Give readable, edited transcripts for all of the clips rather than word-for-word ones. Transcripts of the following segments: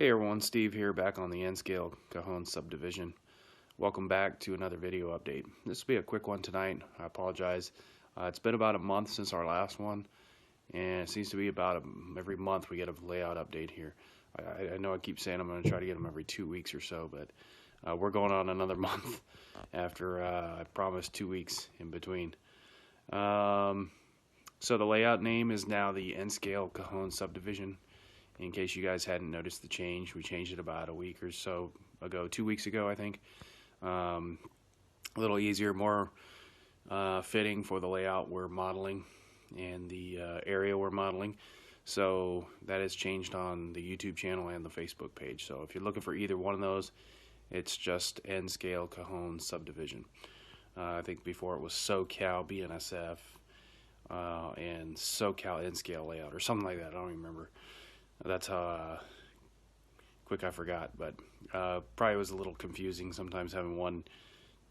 Hey everyone, Steve here, back on the N Scale Cajon Subdivision. Welcome back to another video update. This will be a quick one tonight. I apologize. It's been about a month since our last one, and it seems to be about every month we get a layout update here. I know I keep saying I'm going to try to get them every 2 weeks or so, but we're going on another month after I promised 2 weeks in between. So the layout name is now the N Scale Cajon Subdivision. In case you guys hadn't noticed the change, we changed it about a week or so ago, 2 weeks ago, I think. A little easier, more fitting for the layout we're modeling and the area we're modeling. So that has changed on the YouTube channel and the Facebook page. So if you're looking for either one of those, it's just N Scale Cajon Subdivision. I think before it was SoCal BNSF and SoCal N Scale Layout or something like that. I don't even remember. That's how quick I forgot, but probably was a little confusing sometimes having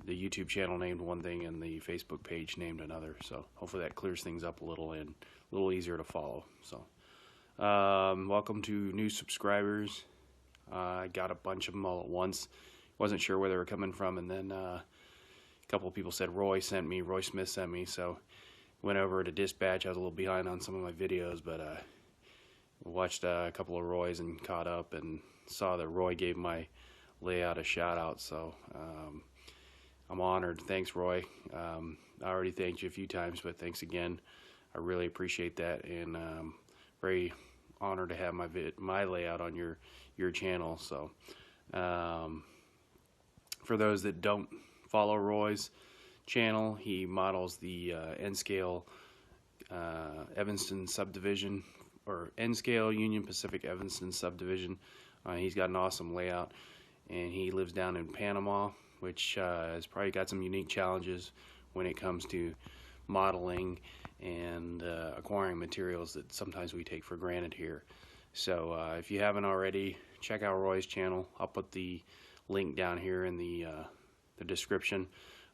the YouTube channel named one thing and the Facebook page named another. So hopefully that clears things up a little and a little easier to follow. So welcome to new subscribers. I got a bunch of them all at once. Wasn't sure where they were coming from, and then a couple of people said Roy Smith sent me, so went over to Dispatch. I was a little behind on some of my videos, but watched a couple of Roys and caught up and saw that Roy gave my layout a shout out, so I'm honored. Thanks, Roy. I already thanked you a few times, but thanks again. I really appreciate that, and very honored to have my layout on your channel. So for those that don't follow Roy's channel, he models the N Scale Evanston Subdivision, or N Scale Union Pacific Evanston Subdivision. He's got an awesome layout, and he lives down in Panama, which has probably got some unique challenges when it comes to modeling and acquiring materials that sometimes we take for granted here. So if you haven't already, check out Roy's channel. I'll put the link down here in the description.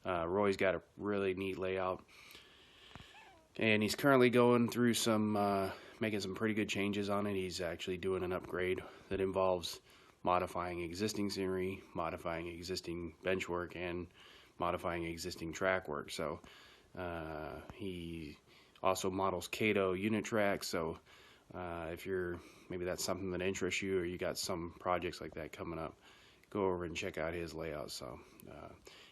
Roy's got a really neat layout, and he's currently going through making some pretty good changes on it. He's actually doing an upgrade that involves modifying existing scenery, modifying existing bench work, and modifying existing track work. So he also models Cato unit tracks. So if maybe that's something that interests you, or you got some projects like that coming up, go over and check out his layout. So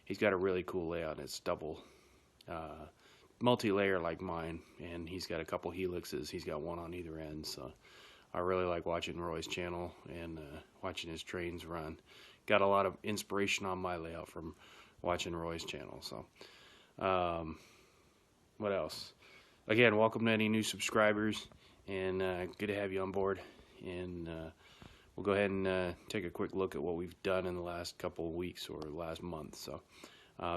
he's got a really cool layout. It's double multi-layer like mine, and he's got a couple helixes. He's got one on either end. So I really like watching Roy's channel and watching his trains run. Got a lot of inspiration on my layout from watching Roy's channel. So what else? Again, welcome to any new subscribers, and good to have you on board. And we'll go ahead and take a quick look at what we've done in the last couple of weeks or last month. So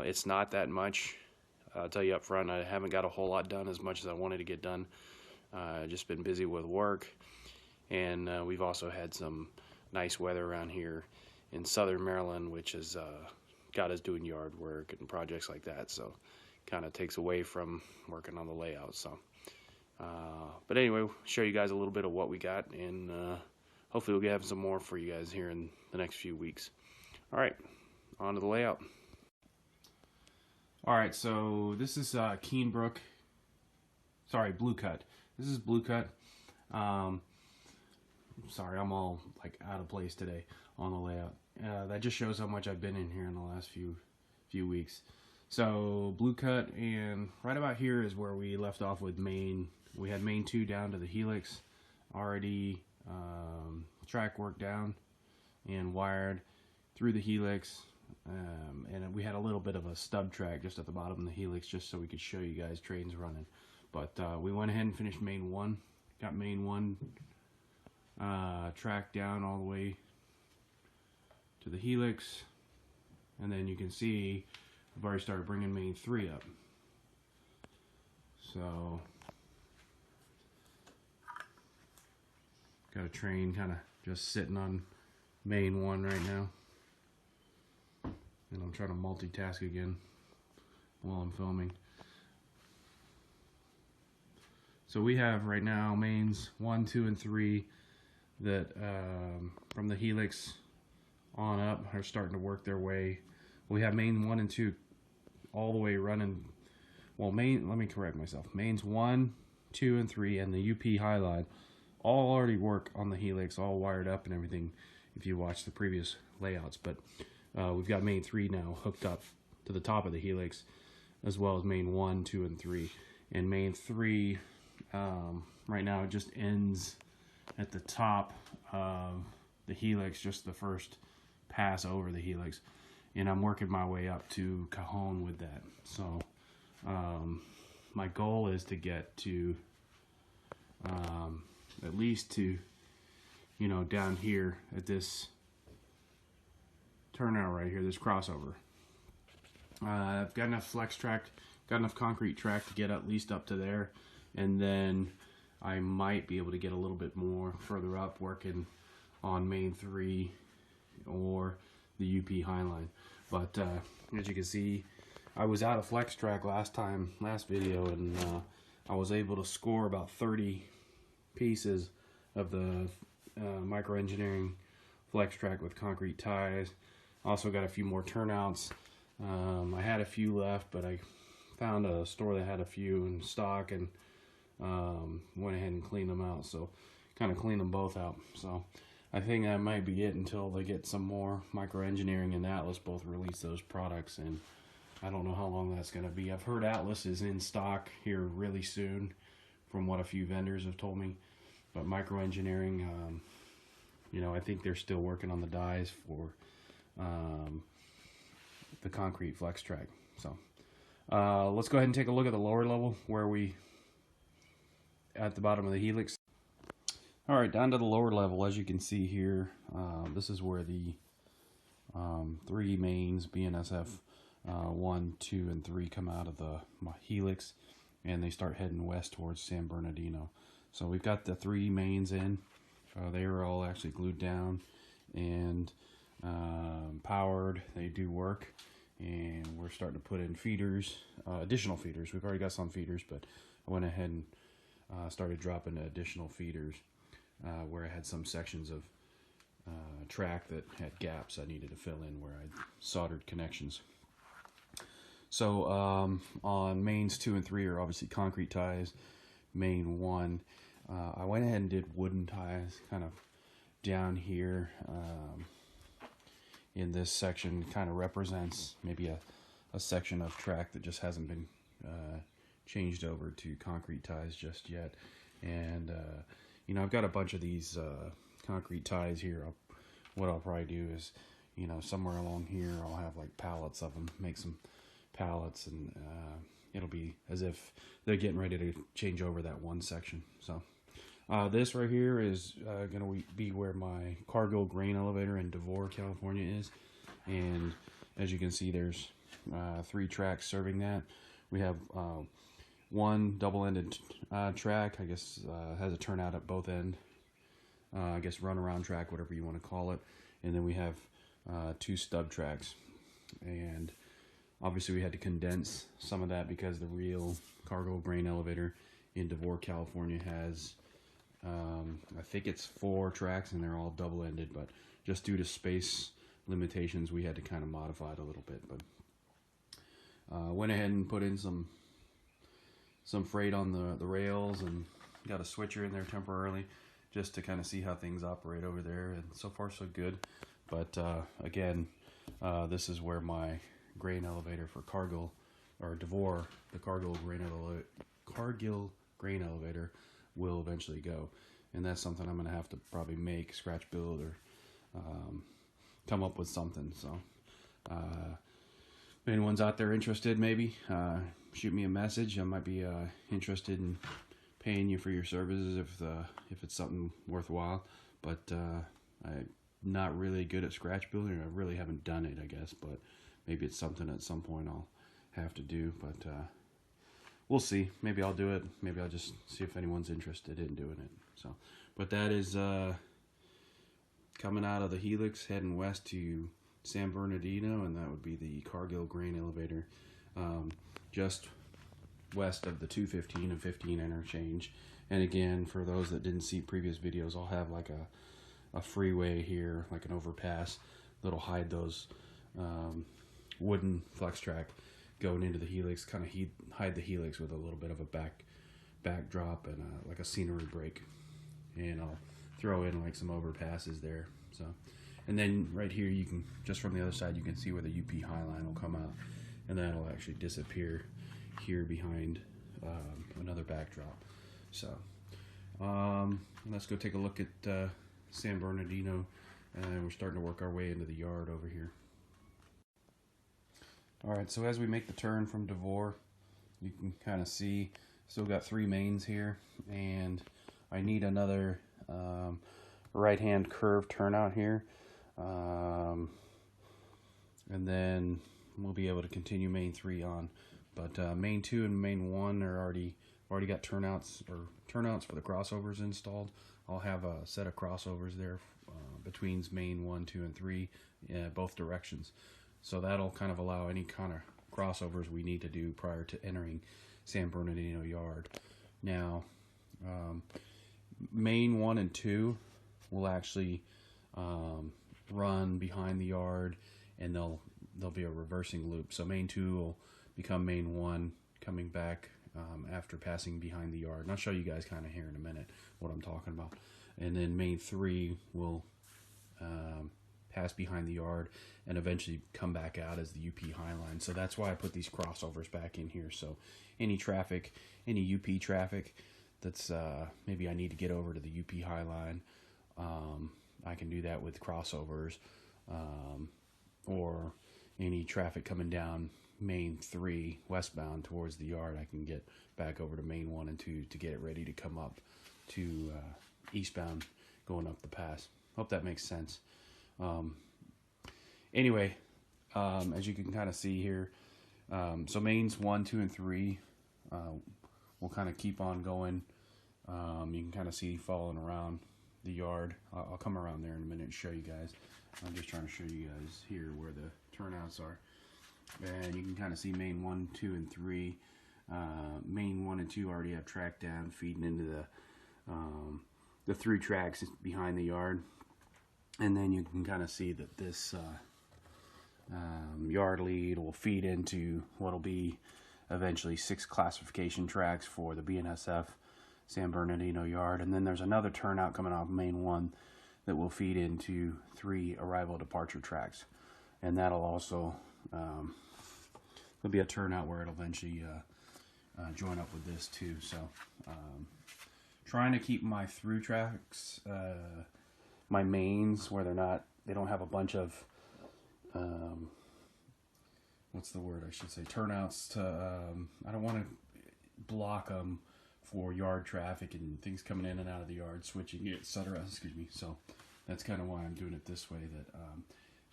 it's not that much. I'll tell you up front, I haven't got a whole lot done, as much as I wanted to get done. Just been busy with work, and we've also had some nice weather around here in southern Maryland, which has got us doing yard work and projects like that. So kind of takes away from working on the layout. So but anyway, we'll show you guys a little bit of what we got, and hopefully we'll have some more for you guys here in the next few weeks. All right, on to the layout. All right, so this is Blue Cut. This is Blue Cut. Sorry, I'm all like out of place today on the layout. That just shows how much I've been in here in the last few weeks. So Blue Cut, and right about here is where we left off with main. We had main 2 down to the helix, already track work down and wired through the helix. And we had a little bit of a stub track just at the bottom of the helix, just so we could show you guys trains running. But we went ahead and finished main 1. Got main 1 track down all the way to the helix, and then you can see I've already started bringing main 3 up. So got a train kind of just sitting on main 1 right now. And I'm trying to multitask again while I'm filming. So we have right now mains 1, 2, and 3 that from the helix on up are starting to work their way. We have main 1 and 2 all the way running. Well, let me correct myself. Mains 1, 2, and 3 and the UP high line all already work on the helix, all wired up and everything if you watch the previous layouts. But we've got main 3 now hooked up to the top of the helix, as well as main 1, 2, and 3. And main 3 right now it just ends at the top of the helix, just the first pass over the helix, and I'm working my way up to Cajon with that. So my goal is to get to at least to, you know, down here at this turnout right here, this crossover. I've got enough flex track, got enough concrete track to get at least up to there, and then I might be able to get a little bit more further up working on main 3 or the UP Highline. But as you can see, I was out of flex track last video, and I was able to score about 30 pieces of the micro engineering flex track with concrete ties. Also got a few more turnouts. I had a few left, but I found a store that had a few in stock, and went ahead and cleaned them out. So kind of cleaned them both out. So I think that might be it until they get some more. Micro Engineering and Atlas both release those products, and I don't know how long that's going to be. I've heard Atlas is in stock here really soon, from what a few vendors have told me. But Micro Engineering, you know, I think they're still working on the dies for the concrete flex track. So let's go ahead and take a look at the lower level where we at the bottom of the helix. All right, down to the lower level, as you can see here, this is where the 3 mains, BNSF 1, 2, and 3 come out of the helix, and they start heading west towards San Bernardino. So we've got the 3 mains in. They are all actually glued down and powered. They do work, and we're starting to put in feeders, additional feeders. We've already got some feeders, but I went ahead and started dropping additional feeders where I had some sections of track that had gaps I needed to fill in where I soldered connections. So on mains 2 and 3 are obviously concrete ties. Main 1, I went ahead and did wooden ties kind of down here in this section. Kind of represents maybe a section of track that just hasn't been changed over to concrete ties just yet. And you know, I've got a bunch of these concrete ties here. What I'll probably do is, you know, somewhere along here I'll have like pallets of them, make some pallets, and it'll be as if they're getting ready to change over that one section. So this right here is going to be where my Cargill grain elevator in Devore, California is. And as you can see, there's 3 tracks serving that. We have one double-ended track, I guess, has a turnout at both ends. I guess runaround track, whatever you want to call it. And then we have 2 stub tracks. And obviously we had to condense some of that because the real Cargill grain elevator in Devore, California has, I think it's 4 tracks, and they're all double-ended. But just due to space limitations, we had to kind of modify it a little bit. But went ahead and put in some freight on the rails, and got a switcher in there temporarily just to kind of see how things operate over there, and so far so good. But again, this is where my grain elevator for Cargill, or Devore, the Cargill grain elevator will eventually go, and that's something I'm going to have to probably make, scratch build, or come up with something. So if anyone's out there interested, maybe shoot me a message. I might be interested in paying you for your services if it's something worthwhile. But I'm not really good at scratch building. I really haven't done it, I guess, but maybe it's something at some point I'll have to do. But we'll see. Maybe I'll do it. Maybe I'll just see if anyone's interested in doing it. So, but that is coming out of the helix, heading west to San Bernardino, and that would be the Cargill grain elevator, just west of the 215 and 15 interchange. And again, for those that didn't see previous videos, I'll have like a freeway here, like an overpass that'll hide those wooden flex track going into the helix, kind of hide the helix with a little bit of a backdrop and like a scenery break. And I'll throw in like some overpasses there. So, and then right here, you can, just from the other side, you can see where the UP Highline will come out, and that'll actually disappear here behind another backdrop. So let's go take a look at San Bernardino, and we're starting to work our way into the yard over here. Alright, so as we make the turn from Devore, you can kind of see still got 3 mains here, and I need another right hand curve turnout here, and then we'll be able to continue main 3 on. But main 2 and main 1 are already got turnouts for the crossovers installed. I'll have a set of crossovers there between main 1, 2, and 3, both directions. So that'll kind of allow any kind of crossovers we need to do prior to entering San Bernardino yard. Now, main 1 and 2 will actually run behind the yard, and there'll be a reversing loop. So main 2 will become main 1, coming back after passing behind the yard. And I'll show you guys kind of here in a minute what I'm talking about. And then main 3 will pass behind the yard and eventually come back out as the UP Highline. So that's why I put these crossovers back in here. So any traffic, any UP traffic that's maybe I need to get over to the UP Highline, I can do that with crossovers, or any traffic coming down main 3 westbound towards the yard, I can get back over to main 1 and 2 to get it ready to come up to eastbound going up the pass. Hope that makes sense. Anyway, as you can kind of see here, so mains 1, 2, and 3 will kind of keep on going. You can kind of see following around the yard. I'll come around there in a minute and show you guys. I'm just trying to show you guys here where the turnouts are. And you can kind of see main 1, 2, and 3. Main 1 and 2 already have track down feeding into the through tracks behind the yard. And then you can kind of see that this yard lead will feed into what will be eventually 6 classification tracks for the BNSF San Bernardino yard. And then there's another turnout coming off main 1 that will feed into 3 arrival departure tracks. And that'll also there'll be a turnout where it'll eventually join up with this too. So trying to keep my through tracks, my mains, where they don't have a bunch of what's the word I should say, turnouts to I don't want to block them for yard traffic and things coming in and out of the yard, switching, etc. Excuse me. So that's kind of why I'm doing it this way, that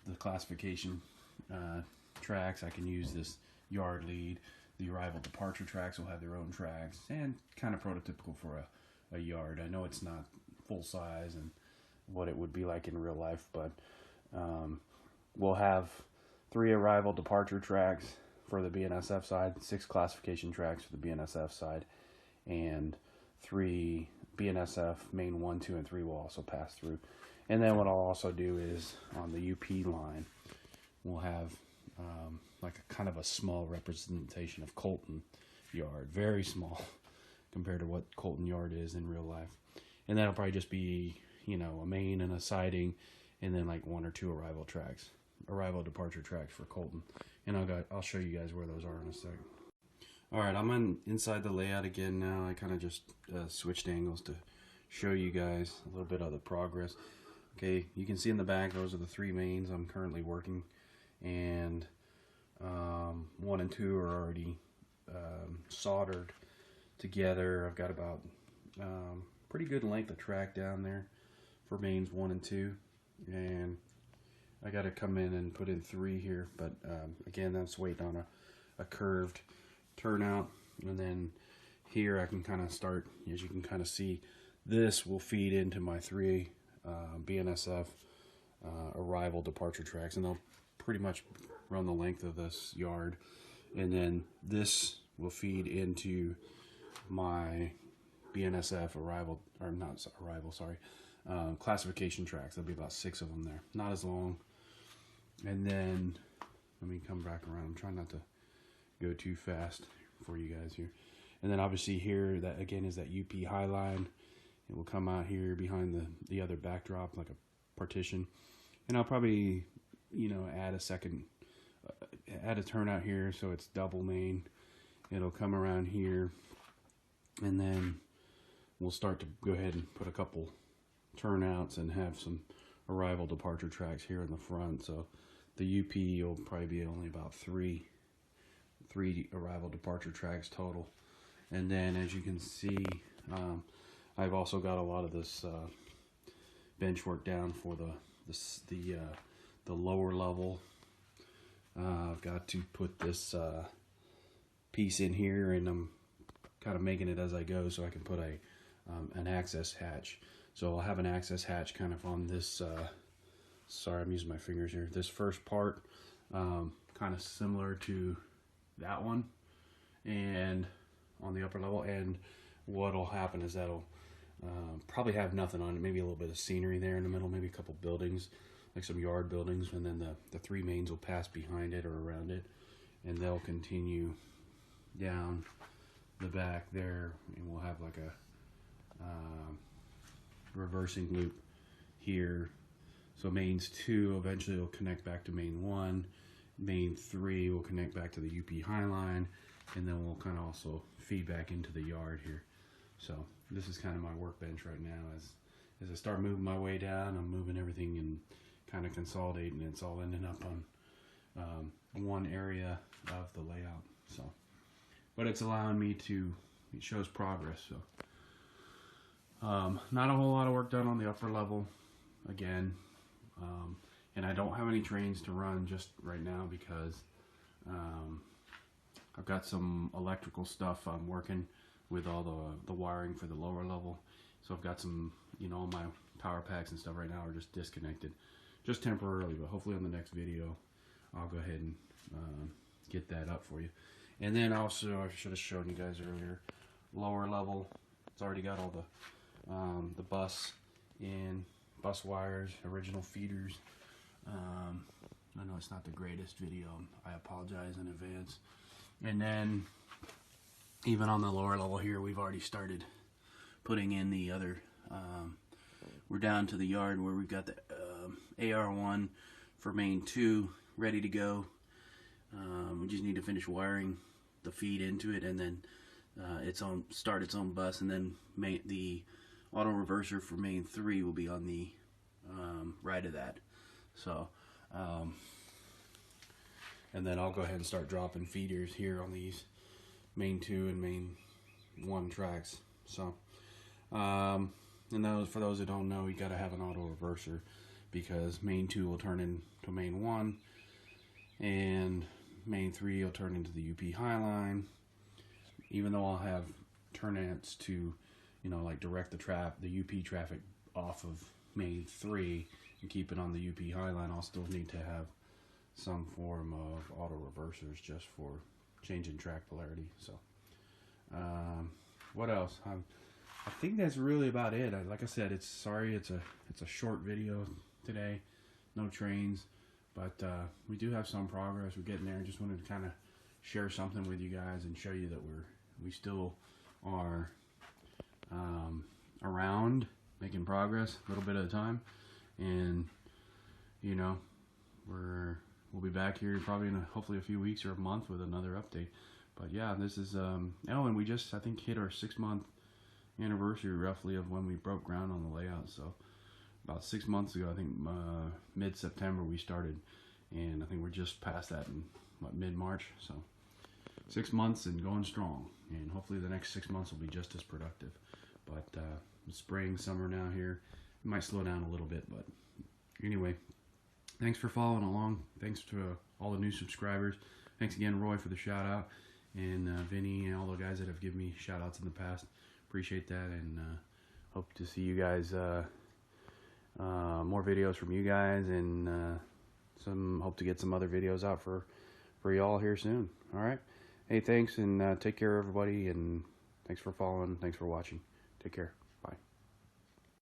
the classification tracks, I can use this yard lead. The arrival departure tracks will have their own tracks, and kind of prototypical for a yard. I know it's not full size and what it would be like in real life, but we'll have 3 arrival departure tracks for the BNSF side, 6 classification tracks for the BNSF side, and 3 BNSF main 1, 2, and 3 will also pass through. And then what I'll also do is on the UP line, we'll have like a kind of a small representation of Colton yard, very small compared to what Colton yard is in real life. And that'll probably just be, you know, a main and a siding, and then like 1 or 2 arrival departure tracks for Colton. And I'll show you guys where those are in a sec. Alright, I'm inside the layout again now. I kind of just switched angles to show you guys a little bit of the progress. Okay, you can see in the back, those are the 3 mains I'm currently working, and 1 and 2 are already soldered together. I've got about pretty good length of track down there for mains 1 and 2, and I got to come in and put in 3 here, but again, that's waiting on a curved turnout. And then here I can kind of start, as you can kind of see, this will feed into my 3 BNSF arrival departure tracks, and they'll pretty much run the length of this yard. And then this will feed into my BNSF arrival, or not arrival, sorry, classification tracks. There'll be about 6 of them there. Not as long. And then, let me come back around. I'm trying not to go too fast for you guys here. And then obviously here, that again is that UP high line. It will come out here behind the other backdrop, like a partition. And I'll probably, you know, add a second, add a turnout here so it's double main. It'll come around here, and then we'll start to go ahead and put a couple turnouts and have some arrival departure tracks here in the front. So the UP will probably be only about three arrival departure tracks total. And then as you can see, I've also got a lot of this bench work down for the lower level. I've got to put this piece in here, and I'm kind of making it as I go so I can put an access hatch. So I'll have an access hatch kind of on this, sorry, I'm using my fingers here, this first part, kind of similar to that one, and on the upper level. And what'll happen is that'll probably have nothing on it, maybe a little bit of scenery there in the middle, maybe a couple buildings, like some yard buildings, and then the 3 mains will pass behind it or around it, and they'll continue down the back there, and we'll have like a reversing loop here. So mains 2 eventually will connect back to main 1, main 3 will connect back to the UP high line, and then we'll kind of also feed back into the yard here. So this is kind of my workbench right now. As I start moving my way down, I'm moving everything and kind of consolidating. It's all ending up on one area of the layout. So, but it's allowing me to, it shows progress. So not a whole lot of work done on the upper level again, and I don't have any trains to run just right now because I've got some electrical stuff I'm working with, all the wiring for the lower level. So I've got some, you know, all my power packs and stuff right now are just disconnected, just temporarily, but hopefully on the next video I'll go ahead and get that up for you. And then also, I should have shown you guys earlier, lower level, it's already got all the bus wires, original feeders. I know it's not the greatest video, I apologize in advance. And then even on the lower level here, we've already started putting in the other, we're down to the yard where we've got the AR1 for main 2 ready to go. We just need to finish wiring the feed into it, and then start its own bus, and then the auto reverser for main 3 will be on the right of that. So and then I'll go ahead and start dropping feeders here on these main 2 and main 1 tracks. So and for those that don't know, you got to have an auto reverser because main 2 will turn into main 1, and main 3 will turn into the UP high line. Even though I'll have turnouts to, you know, like direct the UP traffic off of main 3 and keep it on the UP high line, I'll still need to have some form of auto reversers just for changing track polarity. So what else? I think that's really about it. Like I said, it's a short video today, no trains, but we do have some progress. We're getting there. I just wanted to kind of share something with you guys and show you that we still are around, making progress a little bit at a time, and you know, we'll be back here probably in hopefully a few weeks or a month with another update. But yeah, this is and we just, I think, hit our 6-month anniversary roughly of when we broke ground on the layout. So about 6 months ago, I think mid-September we started, and I think we're just past that in mid-March. So 6 months and going strong, and hopefully the next 6 months will be just as productive. But spring, summer now here, it might slow down a little bit, but anyway, thanks for following along. Thanks to all the new subscribers. Thanks again, Roy, for the shout out, and Vinny and all the guys that have given me shout outs in the past. Appreciate that, and hope to see you guys, more videos from you guys, and hope to get some other videos out for y'all here soon. All right. Hey, thanks, and take care, everybody, and thanks for following. Thanks for watching. Take care.